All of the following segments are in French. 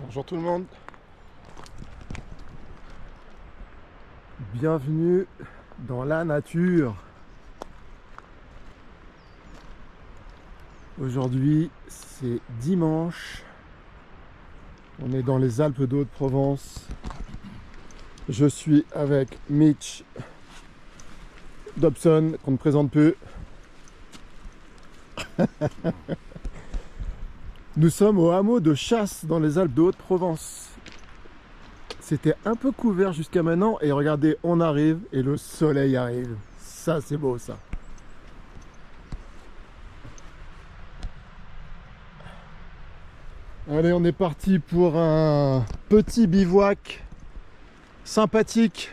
Bonjour tout le monde. Bienvenue dans la nature. Aujourd'hui, c'est dimanche. On est dans les Alpes de Haute-Provence. Je suis avec Mitch Dobson, qu'on ne présente plus. Nous sommes au hameau de Chasse dans les Alpes de Haute-Provence. C'était un peu couvert jusqu'à maintenant et regardez, on arrive et le soleil arrive. Ça, c'est beau ça. Allez, on est parti pour un petit bivouac sympathique.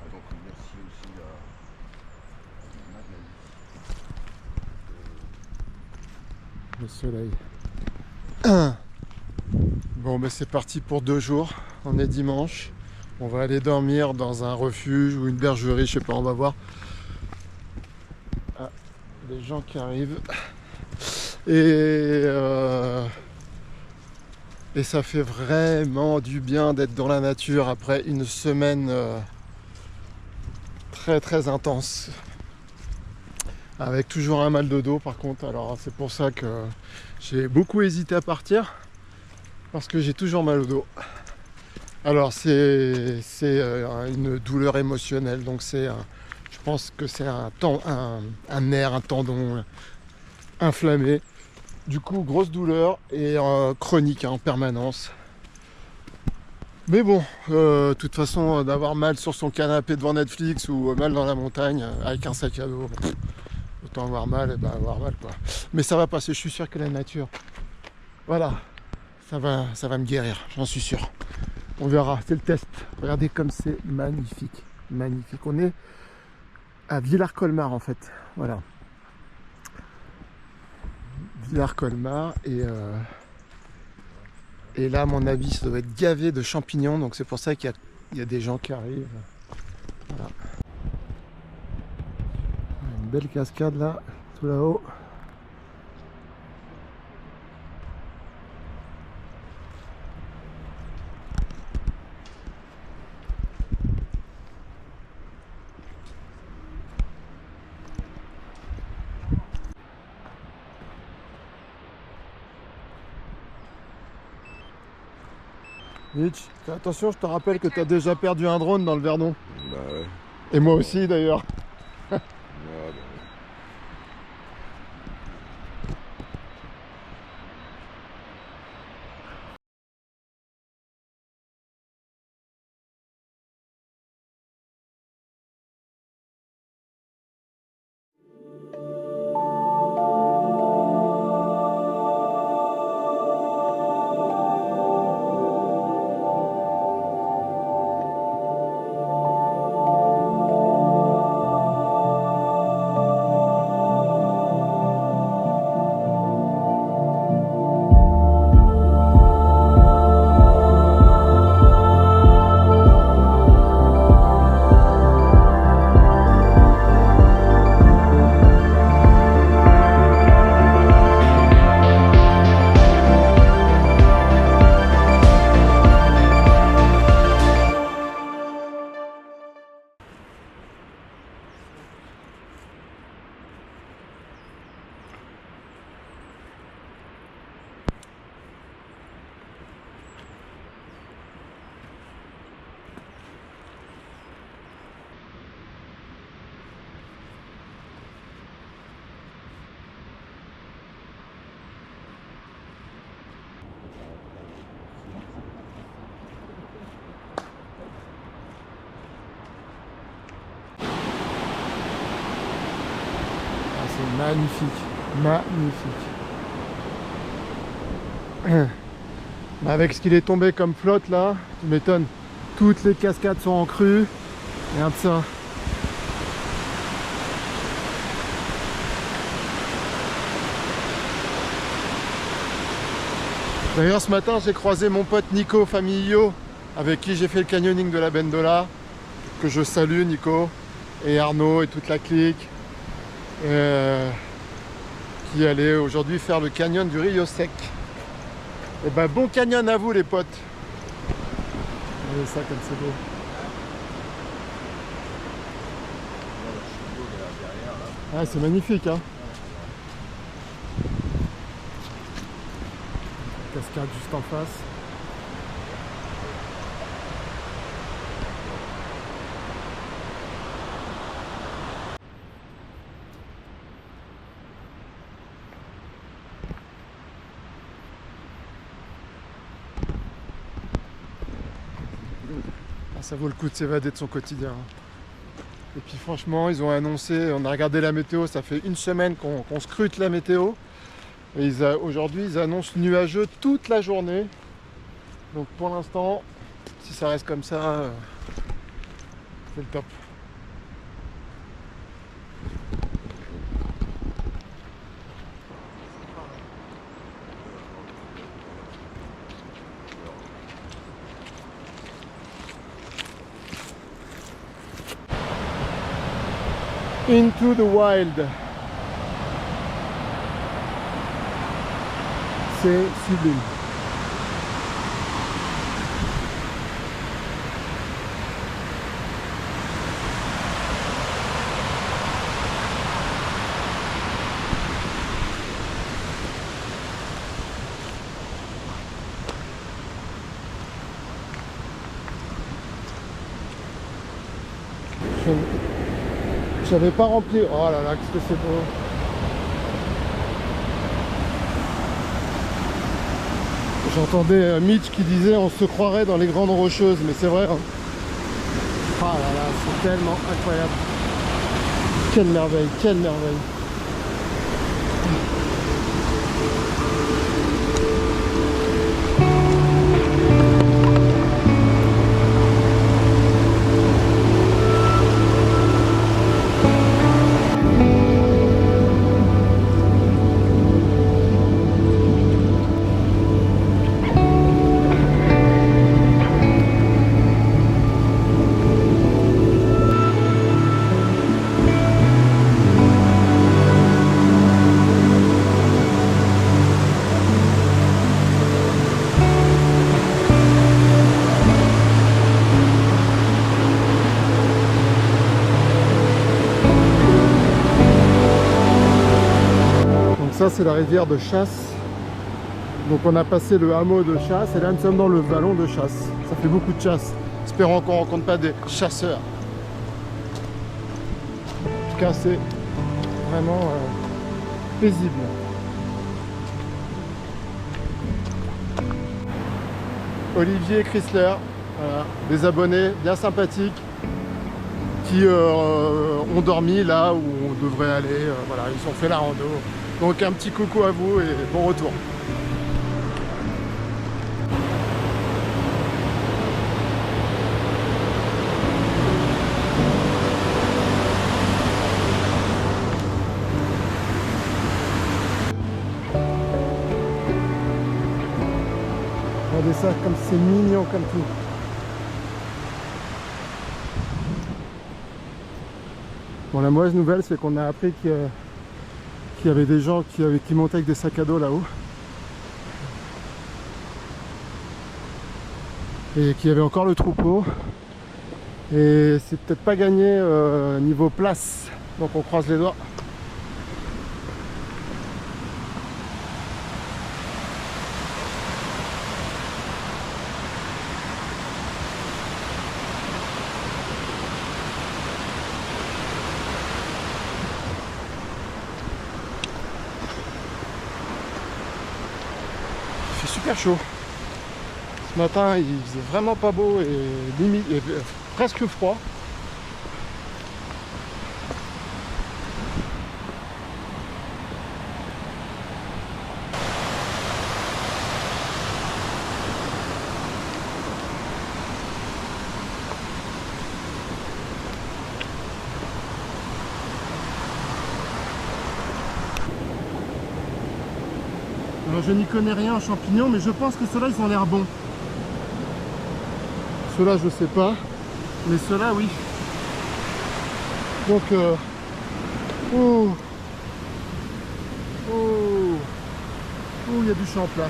Donc merci aussi à Magali. Le soleil. Bon, ben c'est parti pour 2 jours. On est dimanche. On va aller dormir dans un refuge ou une bergerie, je sais pas, on va voir. Ah, des gens qui arrivent. Et ça fait vraiment du bien d'être dans la nature après une semaine très très intense. Avec toujours un mal de dos par contre. Alors c'est pour ça que j'ai beaucoup hésité à partir. Parce que j'ai toujours mal au dos. Alors c'est une douleur émotionnelle. Donc je pense que c'est un nerf, un tendon inflammé. Du coup, grosse douleur et chronique en permanence. Mais bon, de toute façon, d'avoir mal sur son canapé devant Netflix ou mal dans la montagne avec un sac à dos, autant avoir mal et avoir mal quoi. Mais ça va passer, je suis sûr que la nature, voilà, ça va me guérir, j'en suis sûr. On verra, c'est le test. Regardez comme c'est magnifique, magnifique. On est à Villars-Colmar en fait, voilà. Villars-Colmar et là à mon avis ça doit être gavé de champignons, donc c'est pour ça qu'il y a des gens qui arrivent. Voilà. Une belle cascade là, tout là-haut. Mitch, fais attention, je te rappelle que tu as déjà perdu un drone dans le Verdon. Bah ouais. Et moi aussi d'ailleurs. Ouais, bah ouais. C'est magnifique, magnifique. Mais avec ce qu'il est tombé comme flotte là, tu m'étonnes. Toutes les cascades sont en crue. Regarde ça. D'ailleurs ce matin j'ai croisé mon pote Nico Famiglio avec qui j'ai fait le canyoning de la Bendola, que je salue Nico, et Arnaud et toute la clique, qui allait aujourd'hui faire le canyon du Rio Sec. Et ben bon canyon à vous les potes. Regardez ça comme c'est beau. Ah c'est magnifique hein. Cascade juste en face. Ah, ça vaut le coup de s'évader de son quotidien. Et puis franchement, ils ont annoncé, on a regardé la météo, ça fait une semaine qu'on scrute la météo. Et aujourd'hui, ils annoncent nuageux toute la journée. Donc pour l'instant, si ça reste comme ça, c'est le top. Into the wild. C'est sublime. J'avais pas rempli. Oh là là, qu'est-ce que c'est beau. J'entendais Mitch qui disait on se croirait dans les grandes rocheuses, mais c'est vrai. Hein. Ah là là, c'est tellement incroyable. Quelle merveille, quelle merveille. Ça c'est la rivière de Chasse. Donc on a passé le hameau de Chasse et là nous sommes dans le vallon de Chasse. Ça fait beaucoup de chasse. Espérons qu'on ne rencontre pas des chasseurs. En tout cas c'est vraiment paisible. Olivier Chrysler, voilà, des abonnés bien sympathiques qui ont dormi là où on devrait aller. Voilà, ils ont fait la rando. Donc un petit coucou à vous et bon retour. Regardez ça comme c'est mignon comme tout. Bon, la mauvaise nouvelle c'est qu'on a appris qu'il y avait des gens qui montaient avec des sacs à dos là-haut et qu'il y avait encore le troupeau et c'est peut-être pas gagné niveau place, donc on croise les doigts. Il fait super chaud. Ce matin il faisait vraiment pas beau et limite presque froid. Alors, je n'y connais rien en champignons, mais je pense que ceux-là, ils ont l'air bons. Ceux-là, je sais pas, mais ceux-là, oui. Donc, oh, oh, oh, il y a du champ là.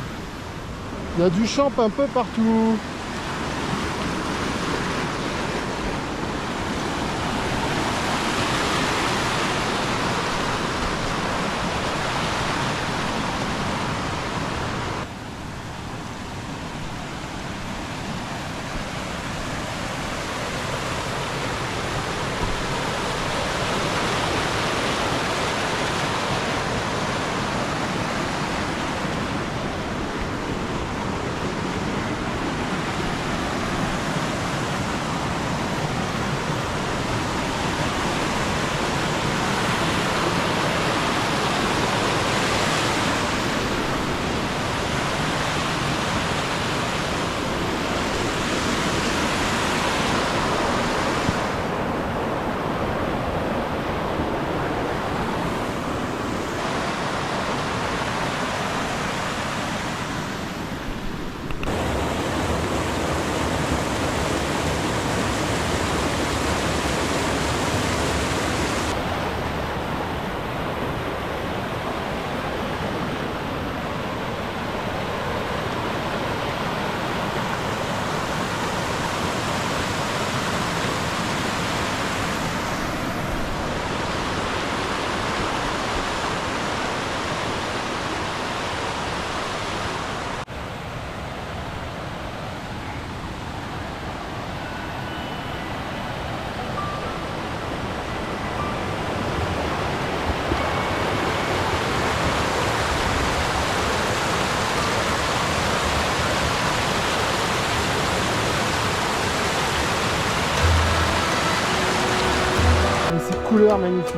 Il y a du champ un peu partout. Et ces couleurs magnifiques.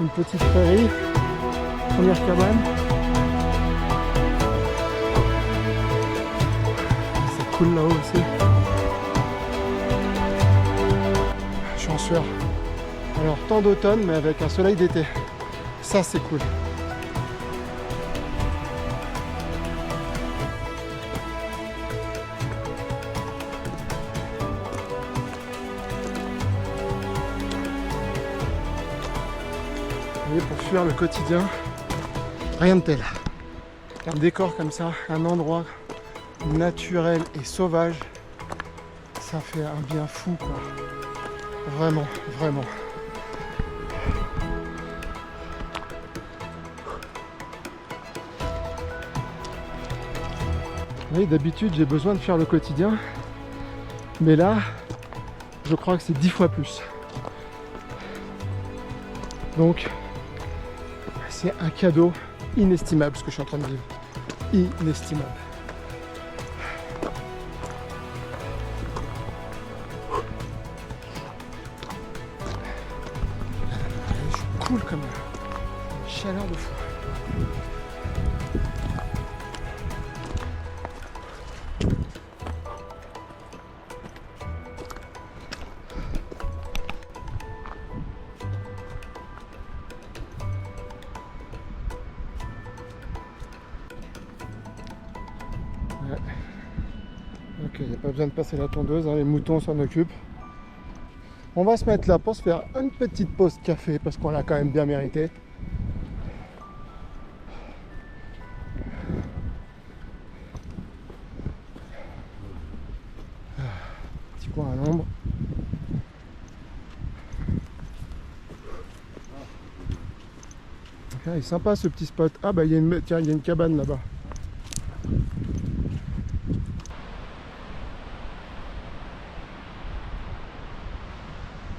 Une petite prairie, première cabane. C'est cool là-haut aussi. Je suis en sueur. Alors temps d'automne mais avec un soleil d'été. Ça c'est cool. Vous voyez, pour fuir le quotidien, rien de tel. Un décor comme ça, un endroit naturel et sauvage, ça fait un bien fou quoi. Vraiment, vraiment. Vous voyez, d'habitude j'ai besoin de faire le quotidien, mais là, je crois que c'est 10 fois plus. Donc, c'est un cadeau inestimable ce que je suis en train de vivre. Inestimable. Je suis cool comme une chaleur de fou. Ouais. Ok, il n'y a pas besoin de passer la tondeuse, hein, les moutons s'en occupent. On va se mettre là pour se faire une petite pause café parce qu'on l'a quand même bien mérité. Petit coin à l'ombre. Ah, il est sympa ce petit spot. Ah bah il y a une cabane là-bas.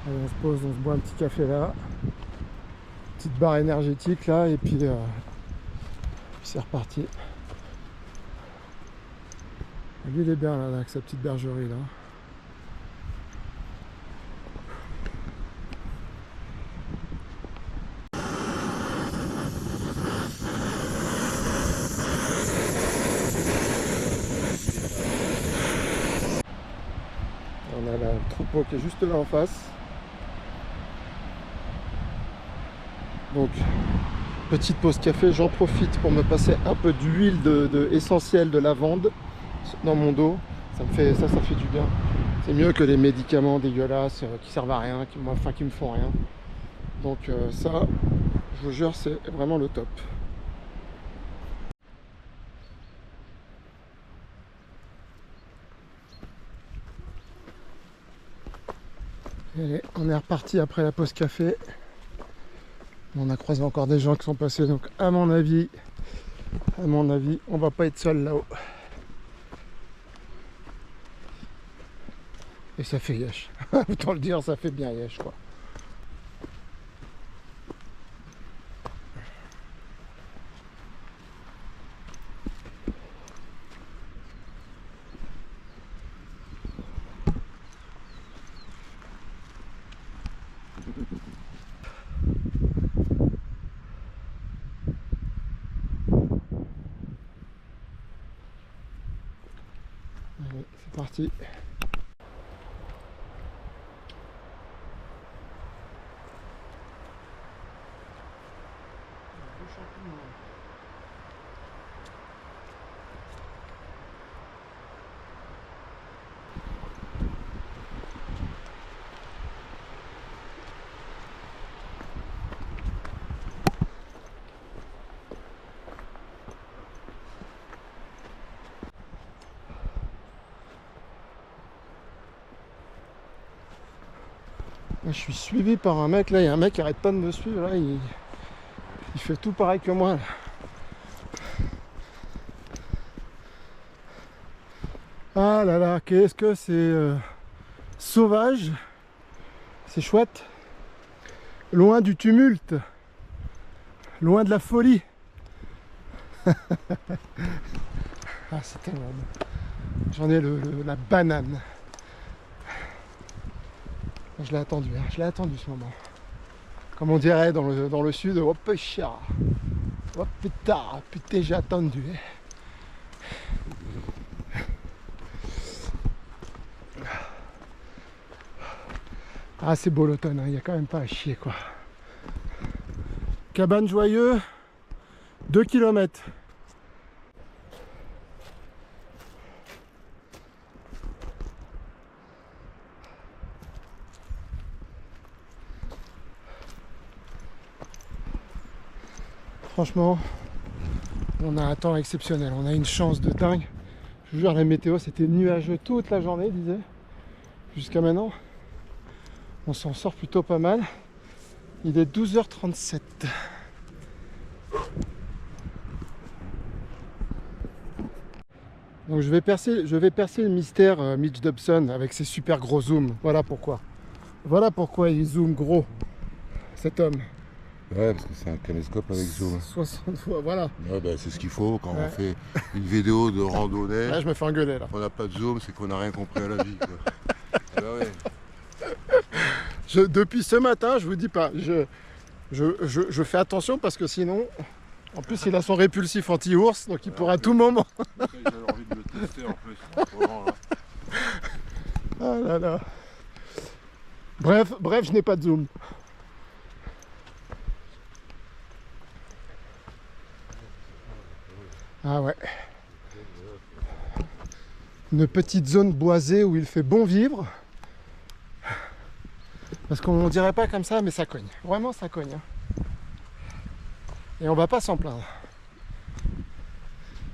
Allez, on se pose, on se boit un petit café là. Petite barre énergétique là et puis c'est reparti. Lui il est bien là avec sa petite bergerie là. Voilà, le troupeau qui est juste là en face. Donc, petite pause café, j'en profite pour me passer un peu d'huile essentielle de lavande dans mon dos. Ça fait du bien. C'est mieux que les médicaments dégueulasses qui servent à rien, qui me font rien. Donc ça, je vous jure, c'est vraiment le top. Allez, on est reparti après la pause café. On a croisé encore des gens qui sont passés, donc à mon avis, on va pas être seul là-haut. Et ça fait yesh. Autant le dire, ça fait bien yesh, quoi. Allez, c'est parti. Là, je suis suivi par un mec, là il y a un mec qui arrête pas de me suivre, là, il fait tout pareil que moi. Là. Ah là là, qu'est-ce que c'est sauvage, c'est chouette, loin du tumulte, loin de la folie. Ah, c'est tellement bon. J'en ai la banane. Je l'ai attendu, hein. Je l'ai attendu ce moment. Comme on dirait dans le sud, oh pécha, oh putain, j'ai attendu. Ah c'est beau l'automne, hein. Il n'y a quand même pas à chier quoi. Cabane Joyeux, 2 km. Franchement, on a un temps exceptionnel, on a une chance de dingue. Je vous jure, la météo c'était nuageux toute la journée, disait. Jusqu'à maintenant, on s'en sort plutôt pas mal. Il est 12h37. Donc je vais percer le mystère Mitch Dobson avec ses super gros zooms. Voilà pourquoi. Voilà pourquoi il zoome gros, cet homme. Ouais, parce que c'est un caméscope avec zoom. 60 fois, voilà. Ouais, bah, c'est ce qu'il faut quand on fait une vidéo de randonnée. Là, je me fais engueuler là. On n'a pas de zoom, c'est qu'on n'a rien compris à la vie. Quoi. Ah ouais. Depuis ce matin, je vous dis pas, je fais attention parce que sinon, en plus il a son répulsif anti-ours, donc il pourra à tout moment. J'avais envie de le tester en plus. Vraiment, là. Ah là là. Bref, je n'ai pas de zoom. Ah ouais. Une petite zone boisée où il fait bon vivre. Parce qu'on dirait pas comme ça, mais ça cogne. Vraiment, ça cogne. Hein. Et on va pas s'en plaindre.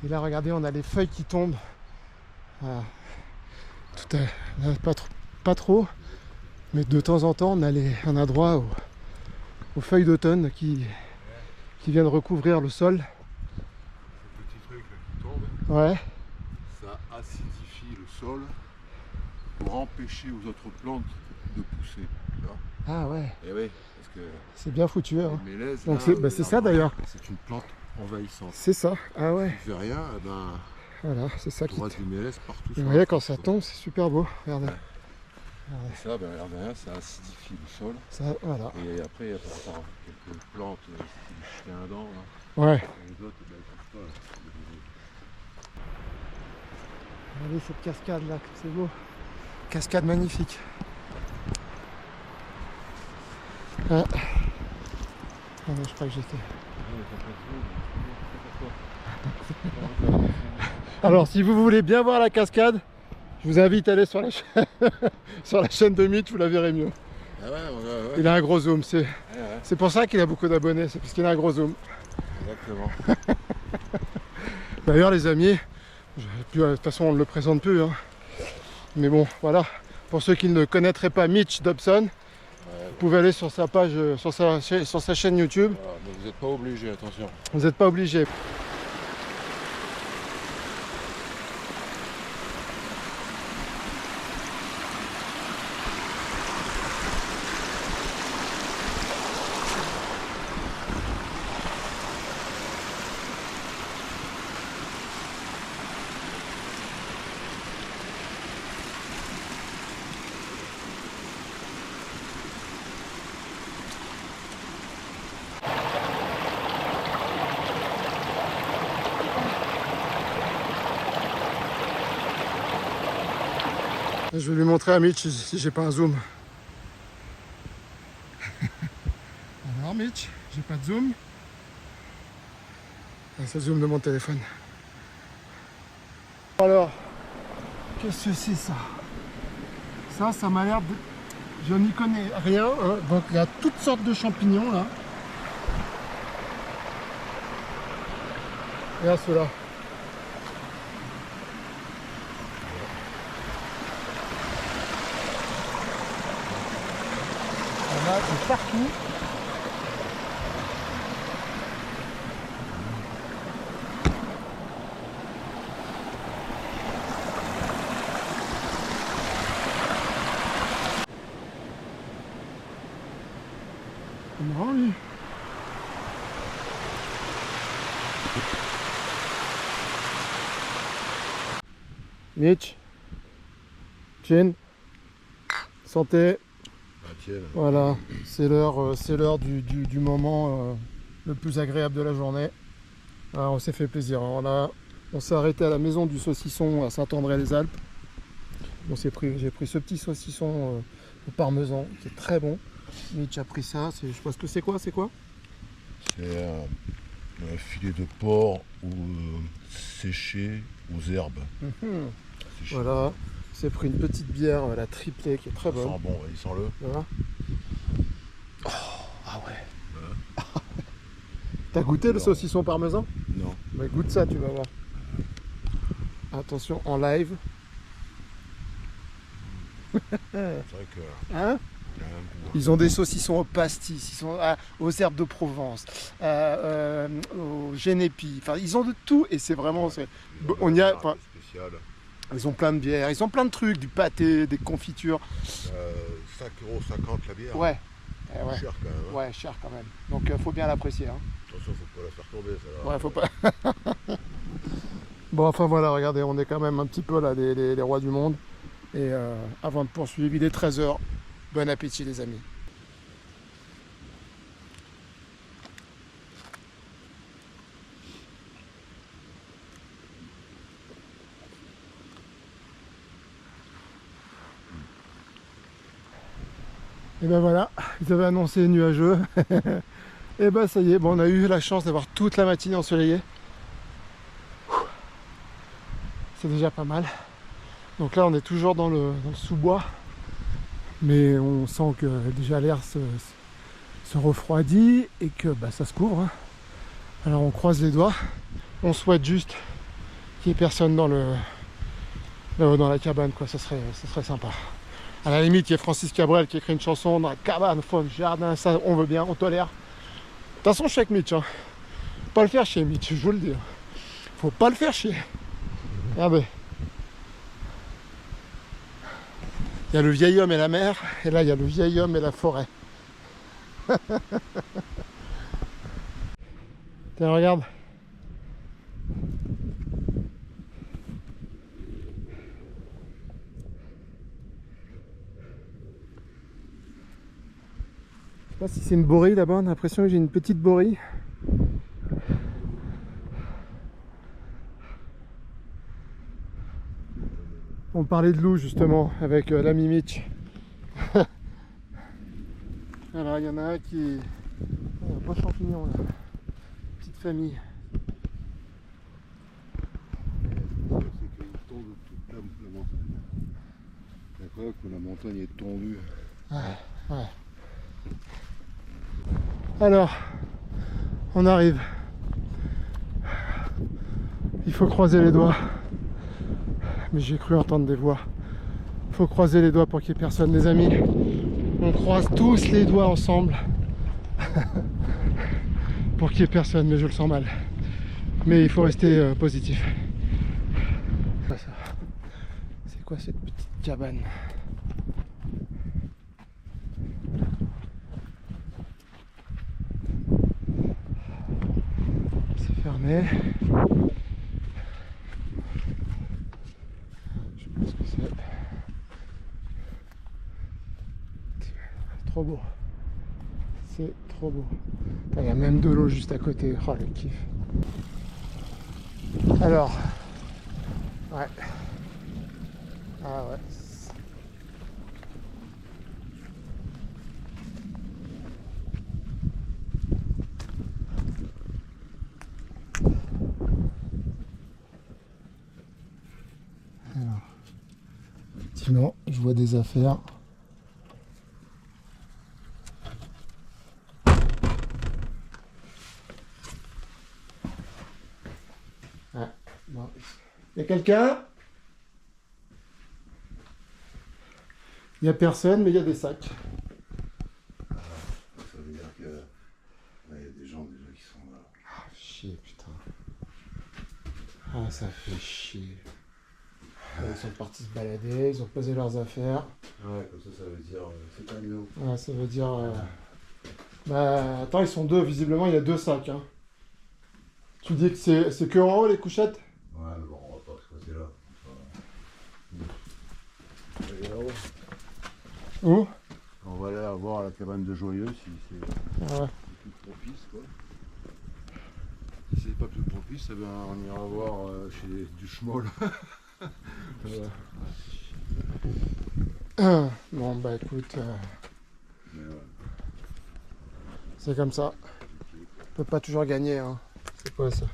Et là, regardez, on a les feuilles qui tombent. Pas trop. Mais de temps en temps, on a droit aux feuilles d'automne qui viennent recouvrir le sol. Ce petit truc là, qui tombe, Ouais. ça acidifie le sol pour empêcher aux autres plantes de pousser. Tu vois. Ah ouais. Et oui, parce que C'est bien foutu. Hein. les mélèzes, Donc là, c'est ça d'ailleurs. c'est une plante envahissante. C'est ça. Ah ouais. Si tu fais rien, eh ben, Voilà, c'est ça tu qui. auras du mélèze partout. Vous voyez, quand ça tombe, c'est super beau. Regardez. Ouais. Et ça, ben, regarde rien, ça acidifie le sol. Ça, voilà. Et après, il y a quelques plantes, style chien dent, là. Ouais. Et les autres, ben, ils poussent pas. Regardez cette cascade là, c'est beau. cascade magnifique. Ah. Ah non, je crois que j'étais. Alors, si vous voulez bien voir la cascade, je vous invite à aller sur la chaîne, sur la chaîne de Mitch, vous la verrez mieux. Ah ouais. Il a un gros zoom, c'est pour ça qu'il a beaucoup d'abonnés, c'est parce qu'il a un gros zoom. Exactement. D'ailleurs, les amis, de toute façon, on ne le présente plus, hein. Mais bon, voilà. Pour ceux qui ne connaîtraient pas Mitch Dobson, vous pouvez aller sur sa page, sur sa chaîne YouTube. Voilà, mais vous n'êtes pas obligé, attention. Vous n'êtes pas obligé. Je vais lui montrer à Mitch si j'ai pas un zoom. Alors Mitch, j'ai pas de zoom. Ah, c'est le zoom de mon téléphone. Alors, qu'est-ce que c'est ça? Ça m'a l'air de... Je n'y connais rien, hein. Donc il y a toutes sortes de champignons là. Et à ceux-là. Il y en a de partout. C'est marrant lui. Mitch, Chin, santé. Voilà, c'est l'heure du moment le plus agréable de la journée. Alors, on s'est fait plaisir, hein. On s'est arrêté à la maison du saucisson à Saint-André-les-Alpes. J'ai pris ce petit saucisson au parmesan qui est très bon. Mitch a pris ça, je sais pas ce que c'est quoi, C'est un filet de porc ou séché aux herbes. Séché. Voilà, c'est pris une petite bière, la triplée qui est très bonne. Ça sent bon, il sent le. Voilà. Oh, ah ouais. T'as goûté le saucisson parmesan? Non. Mais goûte ça, tu vas voir. Attention, en live. C'est vrai que. Hein? Ils ont des saucissons au pastis, ils sont aux herbes de Provence, au génépi. Enfin, ils ont de tout et c'est vraiment. On y a. Enfin, spécial. Ils ont plein de bières, ils ont plein de trucs, du pâté, des confitures. 5,50 € la bière. Ouais. Ouais. Cher quand même. Hein. Ouais, cher quand même. Donc faut bien l'apprécier. Hein. Attention, faut pas la faire tomber celle-là. Ouais, faut pas. Bon, enfin voilà, regardez, on est quand même un petit peu là les rois du monde. Et avant de poursuivre, il est 13 h. Bon appétit les amis. Et ben voilà, ils avaient annoncé nuageux. Et ben ça y est, bon, on a eu la chance d'avoir toute la matinée ensoleillée. C'est déjà pas mal. Donc là on est toujours dans le sous-bois. Mais on sent que déjà l'air se refroidit et que ça se couvre. Hein. Alors on croise les doigts. On souhaite juste qu'il n'y ait personne dans la cabane, quoi. Ça serait sympa. À la limite, il y a Francis Cabrel qui écrit une chanson dans la cabane, faut le jardin, ça on veut bien, on tolère. De toute façon, je suis avec Mitch. Hein. Faut pas le faire chier, Mitch, je vous le dis. Faut pas le faire chier. Regardez. Il y a le vieil homme et la mer, et là il y a le vieil homme et la forêt. Tiens, regarde. Je sais pas si c'est une borie là-bas, on a l'impression que j'ai une petite borie. On parlait de loup justement avec l'ami Mitch. Alors il y en a un qui... Il y a un beau champignon là. Petite famille. C'est qu'il tombe toute la montagne. D'accord, que la montagne est tendue. Ouais. Alors, on arrive. Il faut croiser les doigts. Mais j'ai cru entendre des voix. Il faut croiser les doigts pour qu'il n'y ait personne, les amis. On croise tous les doigts ensemble. Pour qu'il n'y ait personne, mais je le sens mal. Mais il faut rester positif. C'est quoi cette petite cabane? C'est fermé. Je sais pas ce que c'est. Trop beau. C'est trop beau. Il y a même de l'eau juste à côté. Oh le kiff. Alors. Ouais. Ah ouais. Alors. Effectivement, je vois des affaires. Ah, bon. Y a quelqu'un? Il n'y a personne, mais il y a des sacs. Ça veut dire que là, il y a des gens déjà qui sont là. Ah, chier, putain. Ah, ça fait chier. Ils sont partis se balader, ils ont posé leurs affaires. Ouais, comme ça veut dire c'est pas nous. Ouais, ça veut dire... Bah, attends, ils sont deux, visiblement, il y a deux sacs. Hein. Tu dis que c'est que en haut, les couchettes? Ouais, mais bon, on va pas se passer là. Enfin... Où? On va aller voir la cabane de Joyeux si c'est plus propice, quoi. Si c'est pas plus propice, eh ben, on ira voir chez du schmoll. Bon, bah écoute, Mais ouais. c'est comme ça. On peut pas toujours gagner, hein. C'est quoi ça?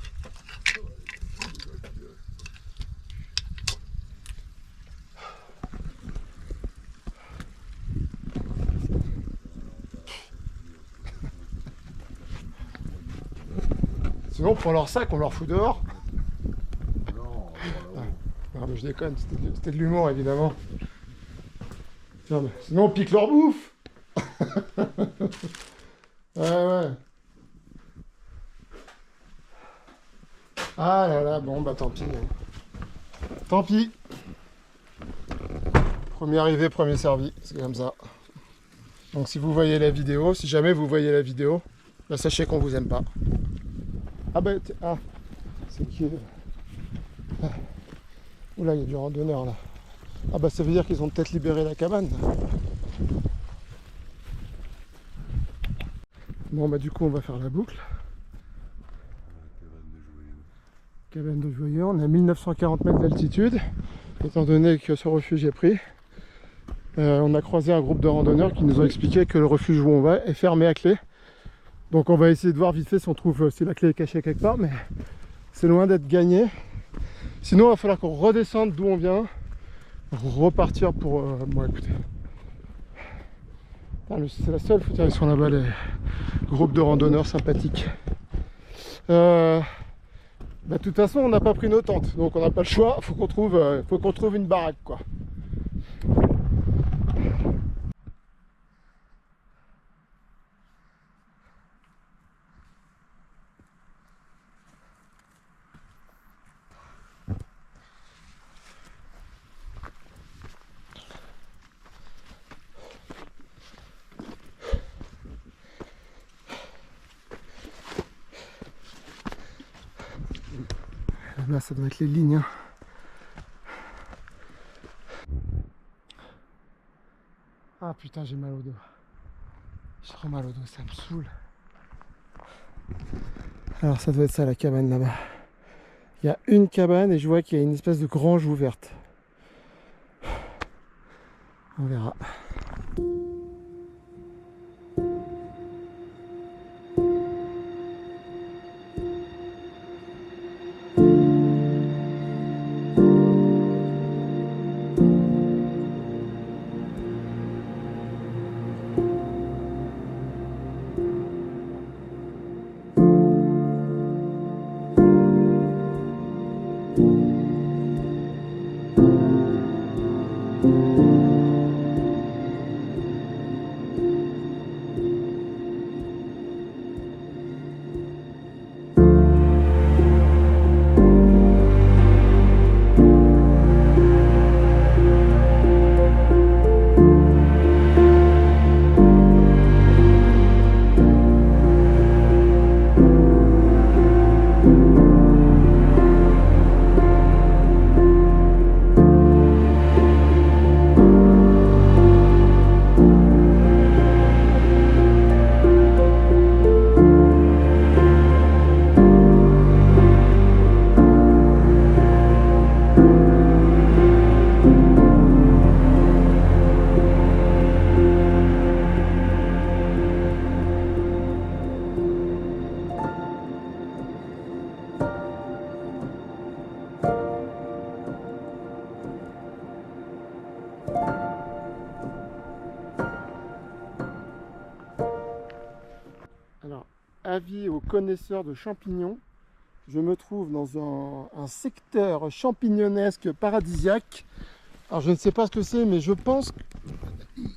Sinon, on prend leur sac, on leur fout dehors. Non, Non, mais je déconne, c'était de l'humour, évidemment. Tiens, mais sinon, on pique leur bouffe. Ouais. Ah là là, bon, bah tant pis. Tant pis. Premier arrivé, premier servi, c'est comme ça. Donc si vous voyez la vidéo, si jamais vous voyez la vidéo, bah, sachez qu'on vous aime pas. Ah bah, c'est qui? Oula, il y a du randonneur là. Ah bah ça veut dire qu'ils ont peut-être libéré la cabane. Bon bah du coup on va faire la boucle. Cabane de Joyeux, on est à 1940 mètres d'altitude. Étant donné que ce refuge est pris, on a croisé un groupe de randonneurs qui nous ont expliqué que le refuge où on va est fermé à clé. Donc on va essayer de voir vite fait si on trouve si la clé est cachée quelque part, mais c'est loin d'être gagné. Sinon il va falloir qu'on redescende d'où on vient, repartir pour... bon écoutez, c'est la seule foutre, ils sont là-bas les groupes de randonneurs sympathiques. De toute façon on n'a pas pris nos tentes, donc on n'a pas le choix, faut qu'on trouve une baraque quoi. Là ça doit être les lignes. Hein. Ah putain j'ai mal au dos. J'ai trop mal au dos, ça me saoule. Alors ça doit être ça la cabane là-bas. Il y a une cabane et je vois qu'il y a une espèce de grange ouverte. On verra. Alors, avis aux connaisseurs de champignons, je me trouve dans un secteur champignonesque paradisiaque. Alors je ne sais pas ce que c'est, mais je pense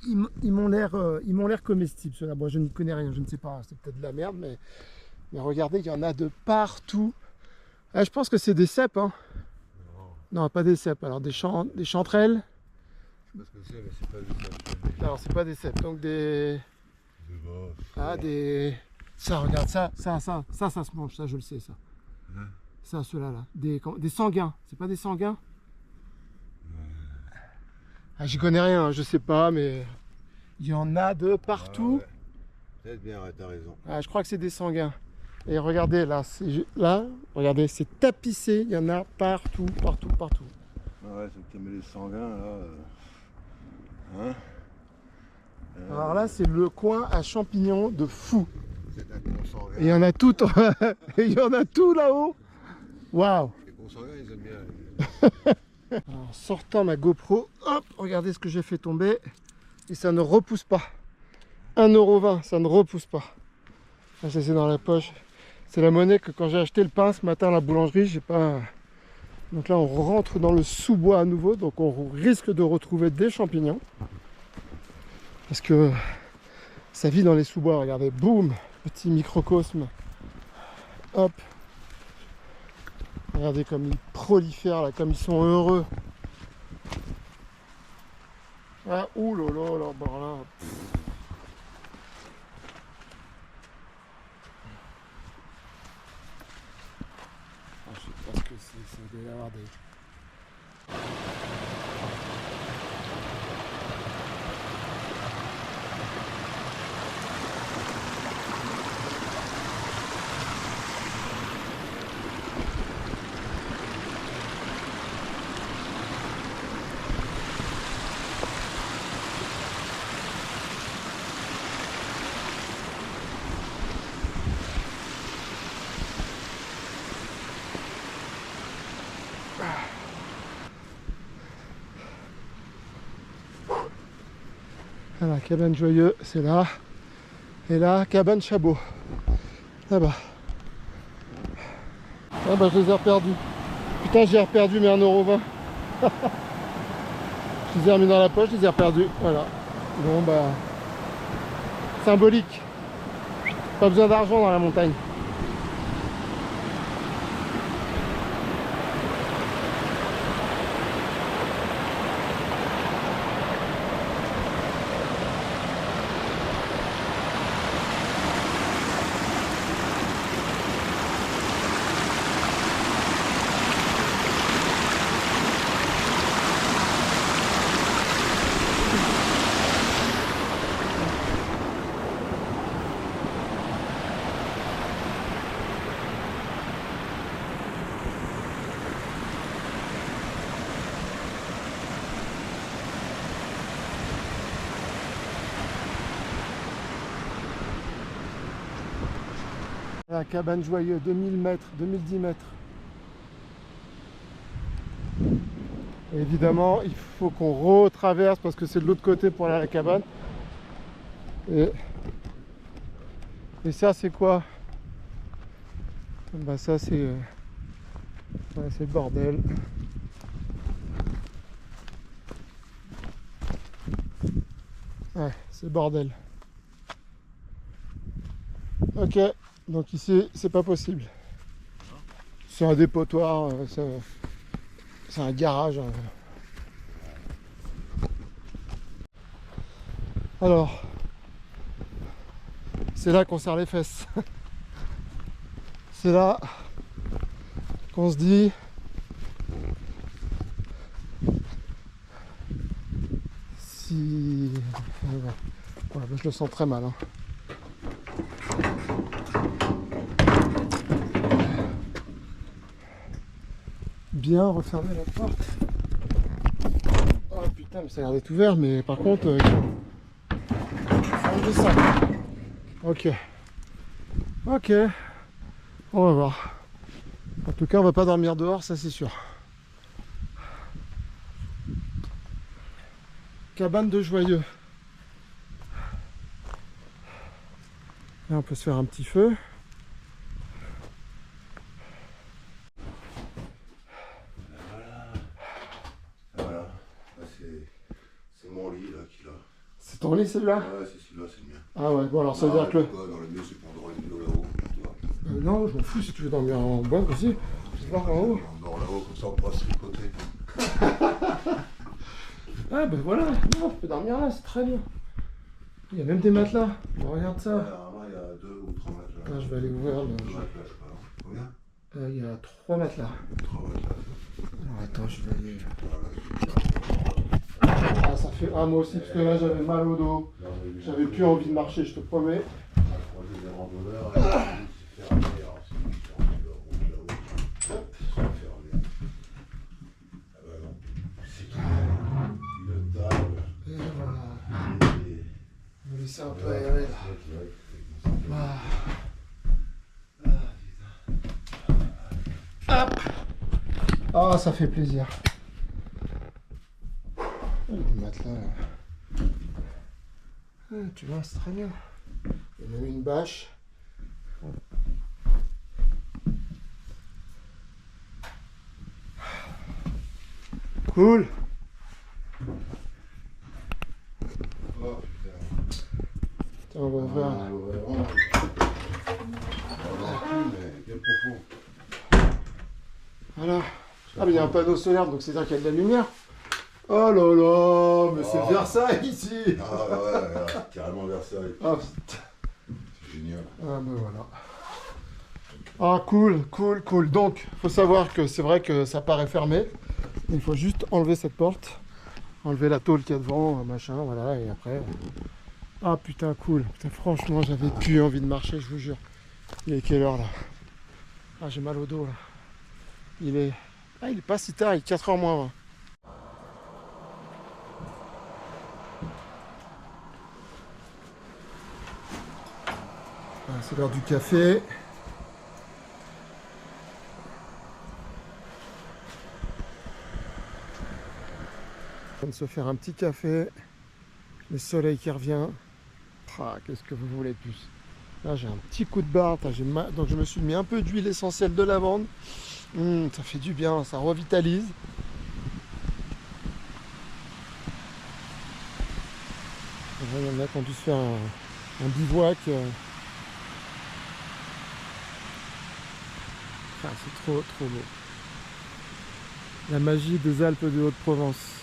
qu'ils m'ont l'air comestibles ceux-là. Bon, je ne connais rien, je ne sais pas, c'est peut-être de la merde, mais regardez, il y en a de partout. Ah, je pense que c'est des cèpes, hein. Non, pas des cèpes, alors des chanterelles. Je sais pas ce que c'est, mais c'est pas des cèpes. Alors c'est pas des cèpes, donc des... Ah, des... Ça, regarde, ça se mange, ça je le sais, ça. Hein? Ça, ceux-là, là. Des sanguins, c'est pas des sanguins? Ah, j'y connais rien, je sais pas, mais il y en a de partout. Ah, ouais. Peut-être bien, ouais, t'as raison. Ah, je crois que c'est des sanguins. Et regardez, là, regardez, c'est tapissé, il y en a partout. Ah ouais, c'est que tu mets les sanguins, là. Hein? Alors là, c'est le coin à champignons de fou. C'est un consanguin. Et il y en a tout, il y en a tout là-haut. Waouh! Les consanguins, ils aiment bien. En sortant ma GoPro, hop, regardez ce que j'ai fait tomber. Et ça ne repousse pas. 1,20 €, ça ne repousse pas. Ah, ça c'est dans la poche. C'est la monnaie que quand j'ai acheté le pain ce matin à la boulangerie, j'ai pas... Donc là on rentre dans le sous-bois à nouveau, donc on risque de retrouver des champignons. Parce que ça vit dans les sous-bois, regardez, boum, petit microcosme. Hop. Regardez comme ils prolifèrent là, comme ils sont heureux. Ah, oulala, là, bon là. Ah, je sais pas ce que c'est, ça doit y avoir des... Voilà, cabane Joyeux, c'est là. Et là, cabane Chabot. Là-bas. Ah bah je les ai reperdus. Putain, j'ai reperdu mes 1,20 €. Je les ai remis dans la poche, je les ai reperdus. Voilà. Bon bah... symbolique. Pas besoin d'argent dans la montagne. La cabane Joyeux, 2000 mètres, 2010 mètres. Et évidemment, il faut qu'on retraverse parce que c'est de l'autre côté pour aller à la cabane. Et ça, c'est quoi? Bah ça, c'est ouais, c'est le bordel. Ouais, c'est le bordel. Ok, donc ici, c'est pas possible. C'est un dépotoir, c'est un garage. Alors, c'est là qu'on serre les fesses. C'est là qu'on se dit si... Ouais, je le sens très mal. Hein. Bien refermer la porte. Oh putain, mais ça a l'air d'être ouvert, mais par contre, faut enlever ça. Ok. Ok. On va voir. En tout cas, on va pas dormir dehors, ça c'est sûr. Cabane de Joyeux. Là, on peut se faire un petit feu. Voilà. Là, c'est mon lit là qui là. C'est ton lit celui-là? Ouais, c'est celui-là, c'est le mien. Ah ouais, bon alors ça veut dire que... Dans le mieux, c'est pour dormir là-haut. non, je m'en fous si tu veux dormir en bas aussi. Je vais voir en haut. On dort là-haut, comme ça on pourra se tricoter. Ah ben voilà, non, tu peux dormir là, c'est très bien. Il y a même des matelas. Bon, regarde ça. Alors, il y a 2 ou 3 matelas. Ah, je vais aller ouvrir le... 2 matelas, je crois. Combien? Il y a 3 matelas. 3 matelas. Alors attends, je vais aller... Ah, ça fait... Ah, moi aussi, parce que là, j'avais mal au dos. J'avais plus envie de marcher, je te promets. On a croisé des randonneurs et c'est fermé. Alors, c'est différent de la route là-haut. Hop, c'est fermé. Ah bah non. C'est qu'il y a une table. Et voilà. Et... On va laisser un peu aérer là. Ah. Hop. Ah, ça fait plaisir. Le matelas là. Ah, tu vois, c'est très bien. Il y a même une bâche. Cool. Oh putain. Tiens, on va ouvrir. Mais bien profond. Voilà. Ah, mais il y a un panneau solaire, donc c'est-à-dire qu'il y a de la lumière. Oh là là, mais c'est Versailles ici. Ah ouais, carrément Versailles. Ah, putain. C'est génial. Ah ben voilà. Ah cool, cool, cool. Donc, faut savoir que c'est vrai que ça paraît fermé. Il faut juste enlever cette porte. Enlever la tôle qu'il y a devant, machin, voilà, et après... Ah putain, cool. Putain, franchement, j'avais plus envie de marcher, je vous jure. Il est quelle heure là? Ah, j'ai mal au dos là. Il est... Ah, il est pas si tard, il est 4h moins 20. Ah, c'est l'heure du café. On vient de se faire un petit café. Le soleil qui revient. Ah, qu'est-ce que vous voulez de plus? Là, j'ai un petit coup de barre. Donc, je me suis mis un peu d'huile essentielle de lavande. Ça fait du bien, ça revitalise. Il y en a qui ont dû se faire un bivouac. Ah, c'est trop, trop beau. La magie des Alpes de Haute-Provence.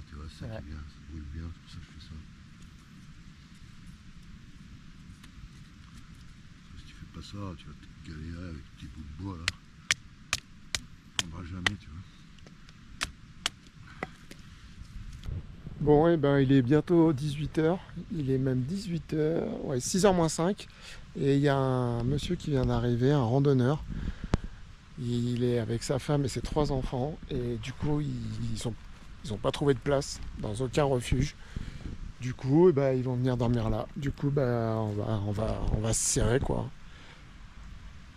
tu vois, c'est ça qui est bien, ça brûle bien, c'est pour ça que je fais ça. Si tu fais pas ça, tu vas te galérer avec tes bouts de bois là. Tu prendras jamais, tu vois. Bon, et ben il est bientôt 18h, il est même 18h, ouais, 6h moins 5. Et il y a un monsieur qui vient d'arriver, un randonneur. Il est avec sa femme et ses 3 enfants. Et du coup, ils ont pas trouvé de place dans aucun refuge. Du coup, eh ben, ils vont venir dormir là. Du coup, ben, on va se serrer, quoi.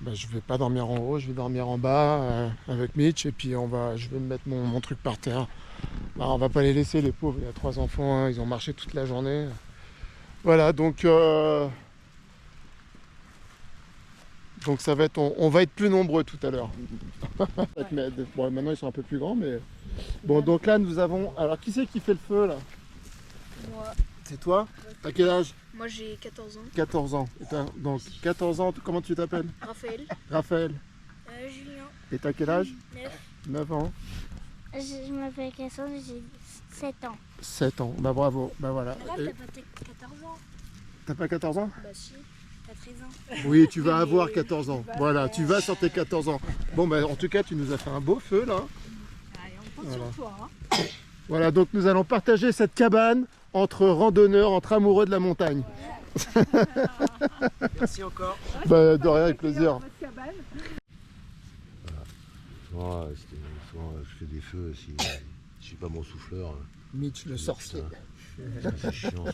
Ben, je vais pas dormir en haut, je vais dormir en bas avec Mitch. Et puis je vais me mettre mon truc par terre. Ben, on va pas les laisser, les pauvres. Il y a 3 enfants, hein, ils ont marché toute la journée. Voilà, donc ça va être, on va être plus nombreux tout à l'heure. Bon, maintenant ils sont un peu plus grands, mais bon. Donc là nous avons. Alors qui c'est qui fait le feu là? Moi. C'est toi? T'as quel âge? Moi j'ai 14 ans. 14 ans. Donc 14 ans. Comment tu t'appelles? Raphaël. Raphaël. Julien. Et t'as quel âge? 9. 9 ans. Je m'appelle Cassandre, j'ai 7 ans. 7 ans. Bah bravo. Bah voilà. Là, Et t'as pas 14 ans. t'as pas 14 ans? Bah si, t'as 13 ans. Oui, tu vas avoir 14 ans. Voilà, tu vas sur tes 14 ans. Bon, bah en tout cas, tu nous as fait un beau feu là. Allez, on compte Voilà. sur toi. Hein. Voilà, donc nous allons partager cette cabane entre randonneurs, entre amoureux de la montagne. Merci encore. Bah, de rien, avec plaisir. Souvent, je fais des feux si je suis pas mon souffleur. Mitch le sorcier. C'est chiant ça.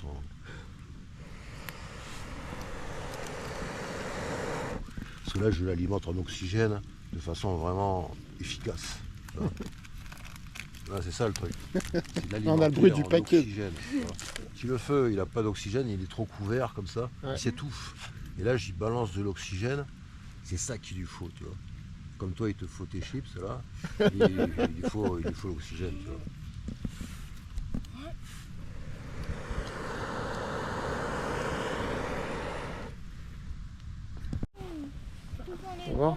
Parce que là, je l'alimente en oxygène de façon vraiment efficace. Hein. Ouais, c'est ça le truc. On a le bruit du paquet. Oxygène, si le feu il n'a pas d'oxygène, il est trop couvert comme ça, Ouais. il s'étouffe. Et là, j'y balance de l'oxygène, c'est ça qu'il lui faut, tu vois. Comme toi, il te faut tes chips là, il faut l'oxygène, tu vois. Au revoir.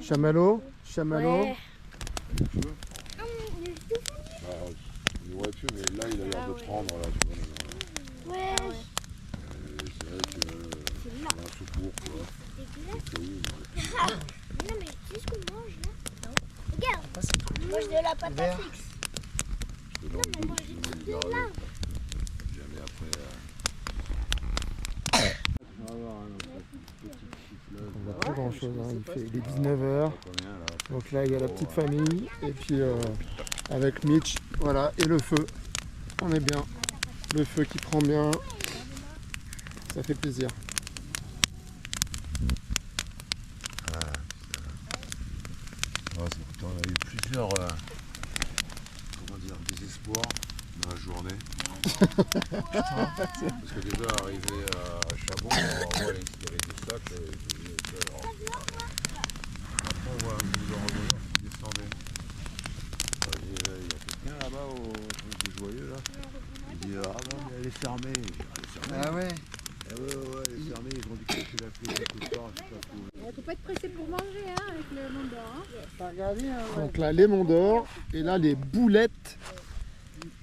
Chamallow, chamallow. Ouais. Il aurait pu, mais là, il a l'air de prendre, là, tu vois. Ouais. C'est vrai que c'est un secours, tu vois. Non mais tu sais ce qu'on mange là? Regarde. Mange de la pâte à fixe. Non mais mange des trucs de là. Jamais après. On voit pas grand chose, hein. Il est 19h. Donc là il y a la petite famille. Et puis avec Mitch, voilà, et le feu. On est bien. Le feu qui prend bien. Ça fait plaisir. On a eu plusieurs comment dire, désespoirs dans la journée. Parce que déjà arrivé à Chabon, on voit il y avait des sacs. Après on voit un bout de randonneur qui descendait. Il y a quelqu'un là-bas au truc des joyeux là. Il dit ah non mais elle est fermée. Ah ouais. Ah ouais, elle est fermée, ils ont dû cacher la clé quelque part, je sais pas trop. Faut pas être pressé pour manger hein, avec le monde d'or. Hein. Donc là les monts d'or. Et là les boulettes.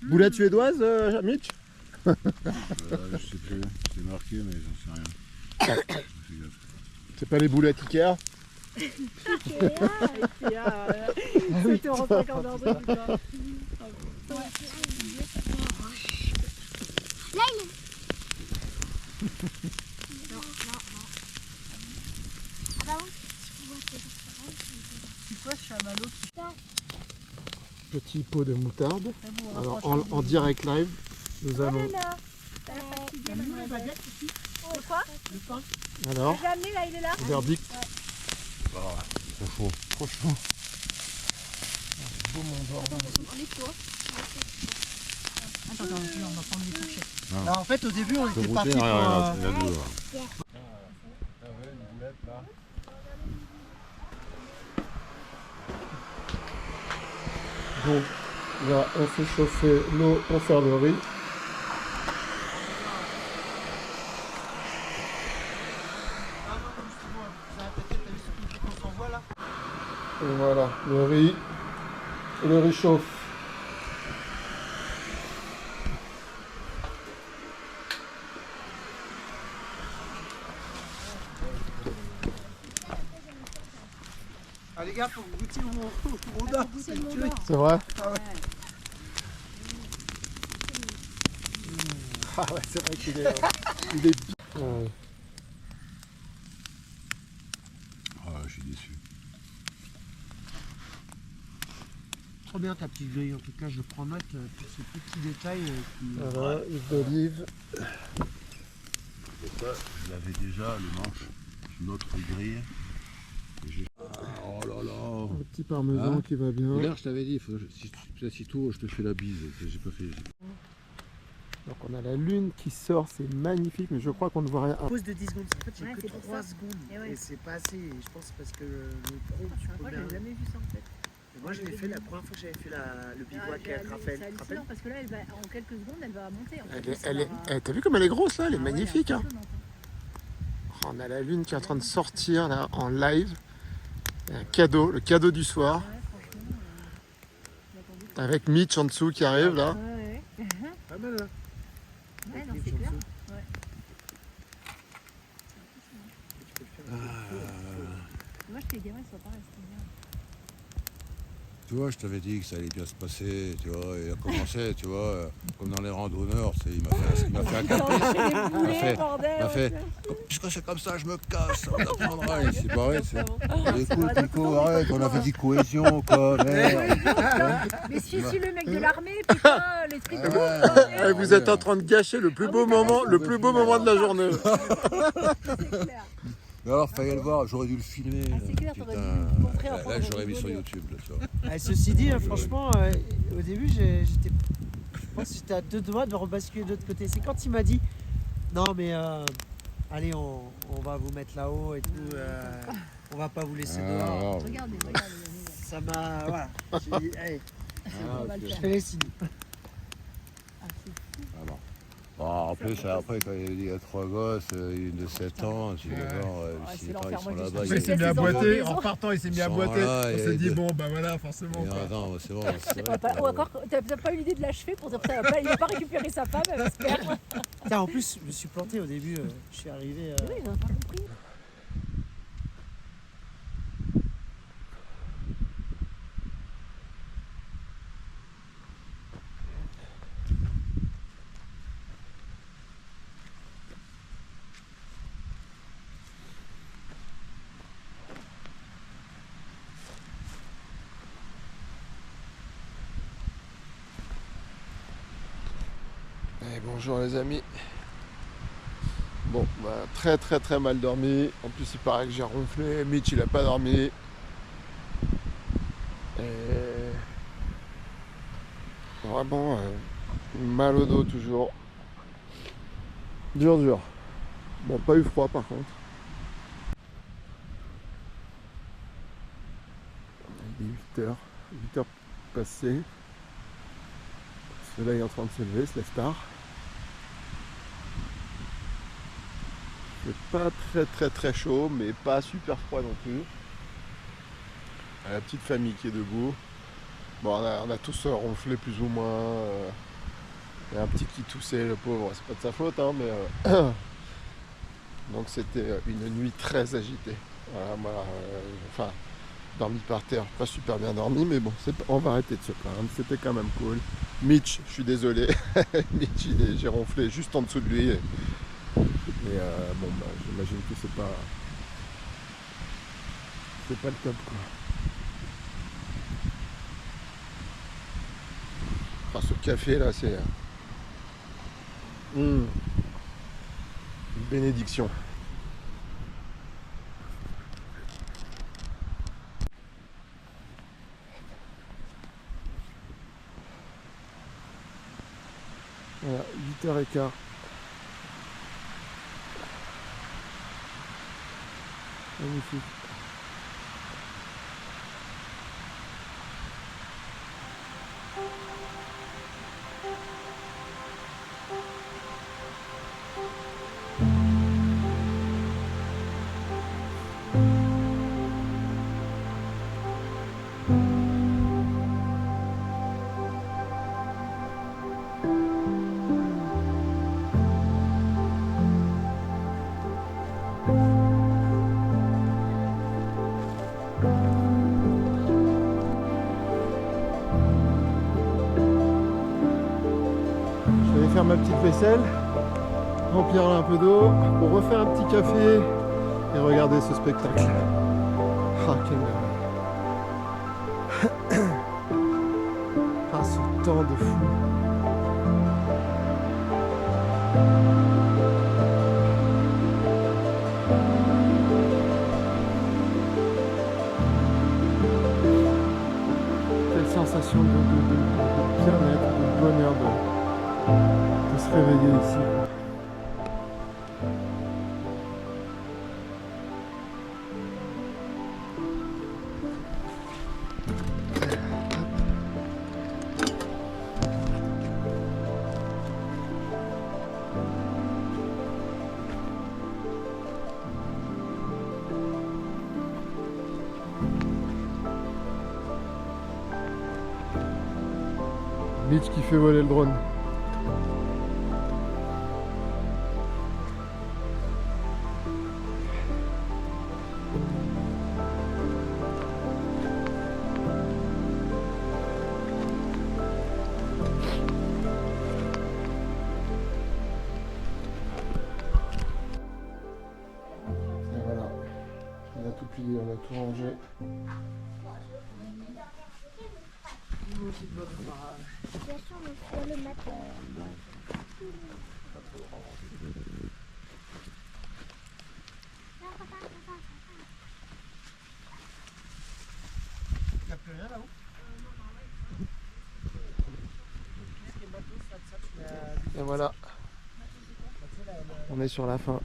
Boulettes suédoises, Mitch? Je sais plus, c'est marqué mais j'en sais rien. Fais gaffe. C'est pas les boulettes Ikea? Et 7,50 € d'ordre. Là il est. Ah bah oui. Petit pot de moutarde. Alors en direct live, nous allons. Alors, J'ai amené là, il est là. verdict. Trop chaud. Trop chaud. Beau Mont d'Or. Attends, on va prendre les fourchettes. Alors, en fait, au début, on était parti Il y pour. a deux là. Donc là, on fait chauffer l'eau pour faire le riz. Et voilà, le riz chauffe. Ah les gars, faut que vous goûtiez au Mont d'Or. C'est le Mont d'Or. C'est vrai? Ah ouais. Ah ouais, c'est vrai qu'il est... il est bien. Ouais. Ah, je suis déçu. Trop bien ta petite grille, en tout cas, je prends note pour ces petits détails qui... Voilà, huile d'olive. Et ça, je l'avais déjà, le manche, une autre grille. Oh là là. Le petit parmesan Hein? qui va bien. Hier, je t'avais dit, si tout, je te fais la bise. J'ai pas fait. Donc on a la lune qui sort, c'est magnifique, mais je crois qu'on ne voit rien. Pause de 10 secondes, en fait j'ai Ouais, que c'est pour 3 ça. secondes Et ouais. et c'est pas assez, et je pense parce que le pro tu C'est peux incroyable, bien... j'avais jamais vu ça en fait. Et moi je l'ai fait la première fois que j'avais fait le bivouac avec Raphaël, C'est tu te rappelles? hallucinant parce que là, elle va, en quelques secondes, elle va monter. En fait. Elle est, Ça elle est, va- t'as vu comme elle est grosse là? Elle est Ah ouais, magnifique. Hein. impressionnante, hein. On a la lune qui est en train de sortir là en live. Et un cadeau, le cadeau du soir. Ouais, franchement, j'ai attendu. Avec Mitch en dessous qui arrive là. Ouais, ouais. Pas mal hein? Ouais, Avec non, les c'est chansons. clair. Tu peux le faire. Moi, je gamin, ils sont pas restés bien. Tu vois, je t'avais dit que ça allait bien se passer, tu vois, il a commencé, tu vois, comme dans les randonneurs, il m'a fait un caprice. Il m'a fait, puisque c'est comme ça, je me casse, on apprendra. Il s'est barré, c'est. Écoute, Nico, arrête, on avait dit cohésion, quoi, merde. Mais si je suis le mec de l'armée, putain, les trucs de Ouais. Et vous êtes en train de gâcher le plus beau moment, le plus beau moment de la journée. c'est clair. Mais alors, fallait le voir, j'aurais dû le filmer. Ah, c'est clair, putain. t'aurais dû le montrer en Là, prendre j'aurais mis sur vidéo. YouTube, là, tu vois. Ceci dit, franchement, au début j'étais... Je pense que j'étais à 2 doigts de rebasculer de l'autre côté. C'est quand il m'a dit, non mais allez on va vous mettre là-haut et tout, on va pas vous laisser dehors. Regardez. Ça m'a... Voilà. J'ai dit, allez, On va le je faire. fais les signes. Ah, c'est fou. Ah bon. Bon, en plus, après, quand il y a 3 gosses, une de 7 ans, tu vas voir, Ah, si c'est les parents l'enfer. ils sont Moi, je là-bas, suis Après, il sûr s'est mis à Ces enfants boiter, maison. en partant, il s'est mis à Ils sont boiter. là, On et s'est dit, de- bon, bah voilà, forcément. Et quoi. attends, c'est bon. c'est Ou vrai que- encore, t'as pas eu l'idée de l'achever pour dire que il va pas récupérer sa femme, elle va se perdre. Tiens, en plus, je me suis planté au début, je suis arrivé... Oui, il n'a pas compris. Et bonjour les amis. Bon, bah, très mal dormi. En plus, il paraît que j'ai ronflé. Mitch, il a pas dormi. Et vraiment mal au dos toujours. Dur. Bon, pas eu froid par contre. Il est 8h. 8h passées. Le soleil est en train de se lever, se lève tard. C'est pas très chaud, mais pas super froid non plus. La petite famille qui est debout. Bon, on a tous ronflé plus ou moins. Il y a un petit qui toussait, le pauvre, c'est pas de sa faute, hein, mais donc c'était une nuit très agitée. Voilà, moi, enfin, dormi par terre, pas super bien dormi, mais bon, on va arrêter de se plaindre, c'était quand même cool. Mitch, je suis désolé, Mitch, j'ai ronflé juste en dessous de lui. Et bon, bah, j'imagine que c'est pas le top, quoi. Enfin, ce café là, c'est une bénédiction. Voilà, 8h15. Magnifique. faire ma petite vaisselle, remplir un peu d'eau, pour refaire un petit café et regarder ce spectacle. Ah, quel merveille. Ah, ce temps de fou. Quelle sensation de bien-être, de bonheur de se réveiller ici. Mitch qui fait voler le drone. Et voilà, on a tout plié, on a tout rangé. Bien sûr, on fait le matin. Non, papa. Il n'y a plus rien là-haut? Qu'est-ce que le bateau, ça, tu l'as... Et voilà, on est sur la fin.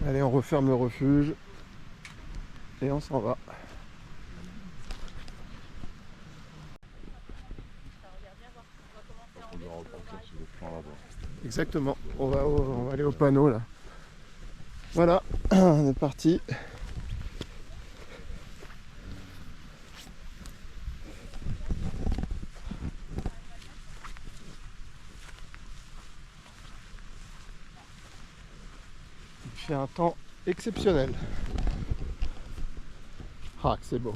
Allez, on referme le refuge et on s'en va. Exactement, on va aller au panneau là. Voilà, on est parti. Il fait un temps exceptionnel. Ah, que c'est beau.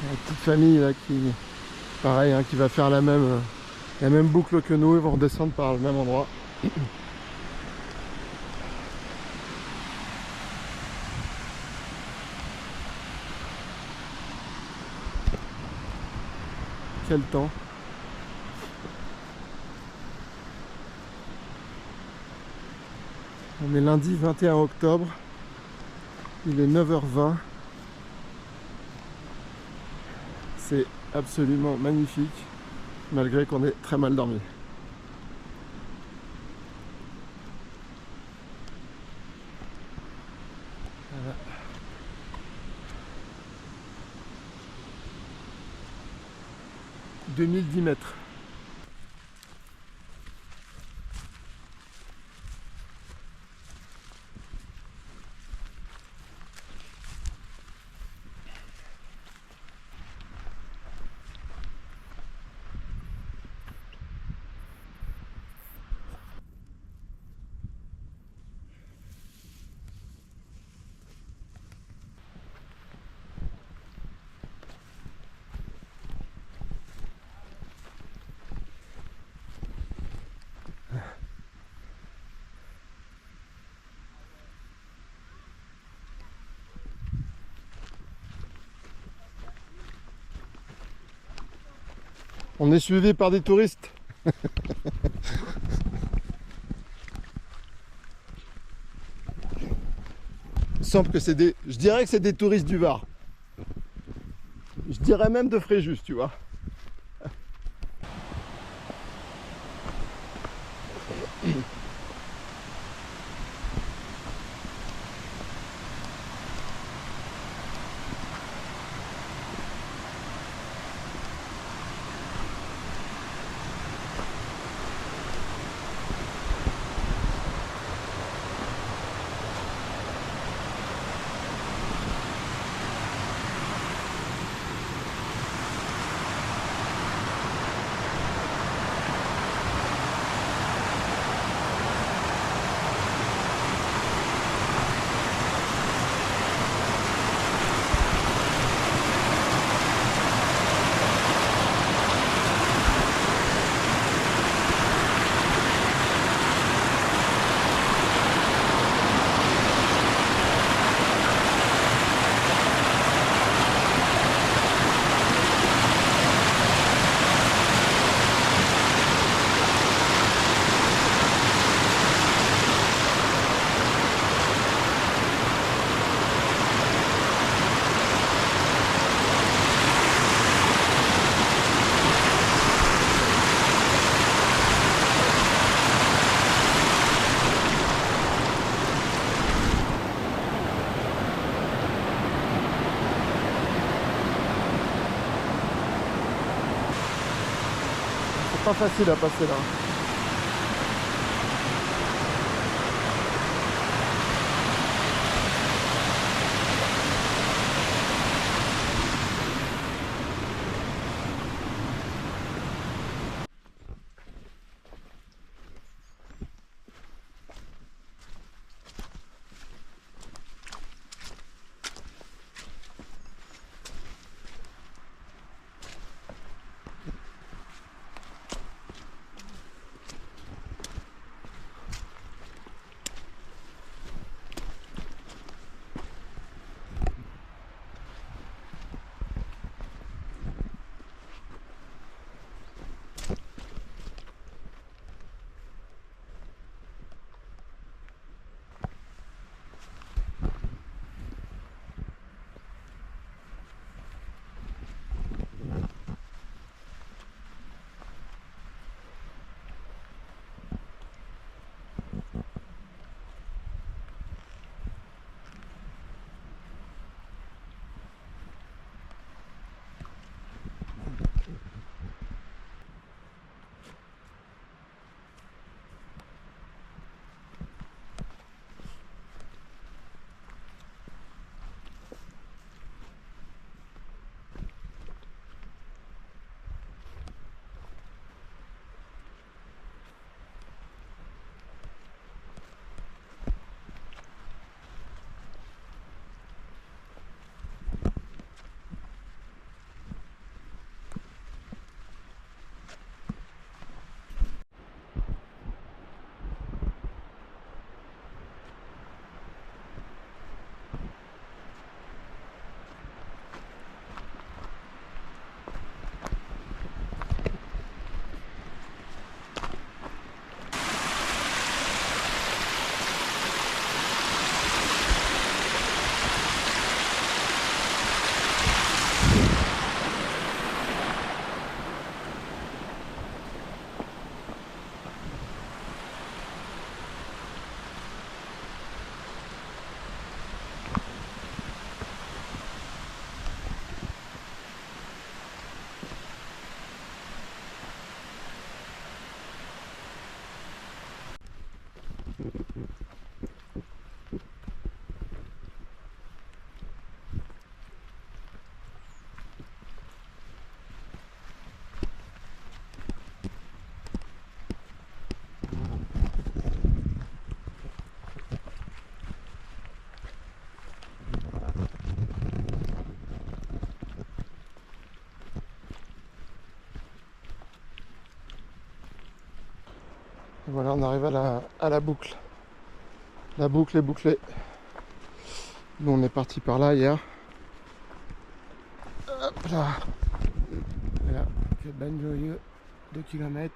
La petite famille là qui, pareil, hein, qui va faire la même boucle que nous. Ils vont redescendre par le même endroit. Quel temps! On est lundi 21 octobre. Il est 9h20. C'est absolument magnifique, malgré qu'on ait très mal dormi. Voilà. 2010 mètres. On est suivi par des touristes. Il semble que c'est des... Je dirais que c'est des touristes du Var. Je dirais même de Fréjus, tu vois. C'est pas facile à passer là. Et voilà, on arrive à la boucle. La boucle est bouclée. Nous, on est parti par là hier. Hop là. Et là, fait Banjoyo, 2 km.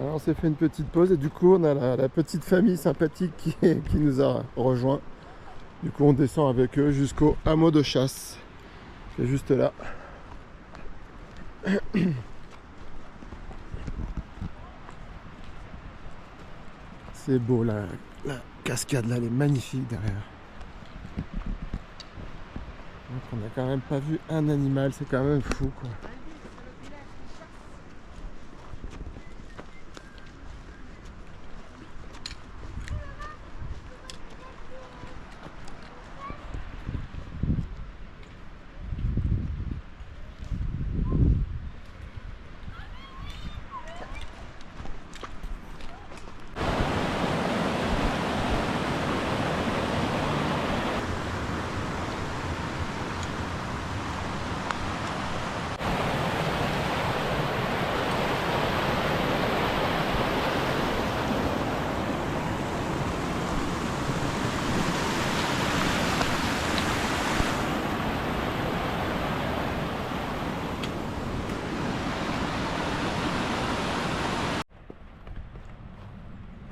Alors on s'est fait une petite pause et du coup on a la petite famille sympathique qui nous a rejoint. Du coup on descend avec eux jusqu'au hameau de chasse, qui est juste là. C'est beau la cascade là, elle est magnifique derrière. Donc on n'a quand même pas vu un animal, c'est quand même fou quoi.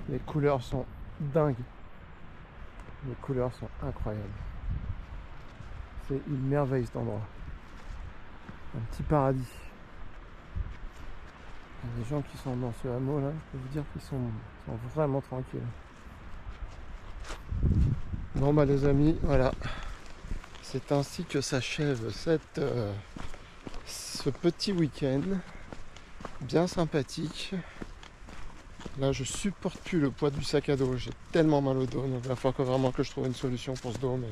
Les couleurs sont dingues. Les couleurs sont incroyables. C'est une merveille cet endroit. Un petit paradis. Il y a des gens qui sont dans ce hameau là, je peux vous dire qu'ils sont vraiment tranquilles. Bon bah les amis, voilà. C'est ainsi que s'achève ce petit week-end. Bien sympathique. Là, je supporte plus le poids du sac à dos. J'ai tellement mal au dos. Donc, il va falloir vraiment que je trouve une solution pour ce dos. Mais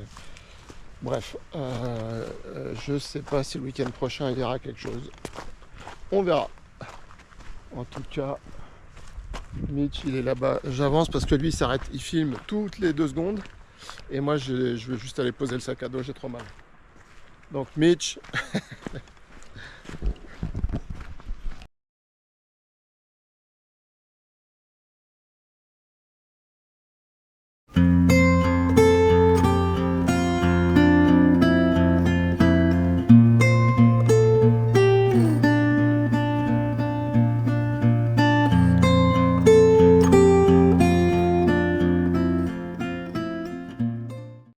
bref, je sais pas si le week-end prochain il y aura quelque chose. On verra. En tout cas, Mitch, il est là-bas. J'avance parce que lui, il s'arrête. Il filme toutes les 2 secondes. Et moi, je vais juste aller poser le sac à dos. J'ai trop mal. Donc, Mitch.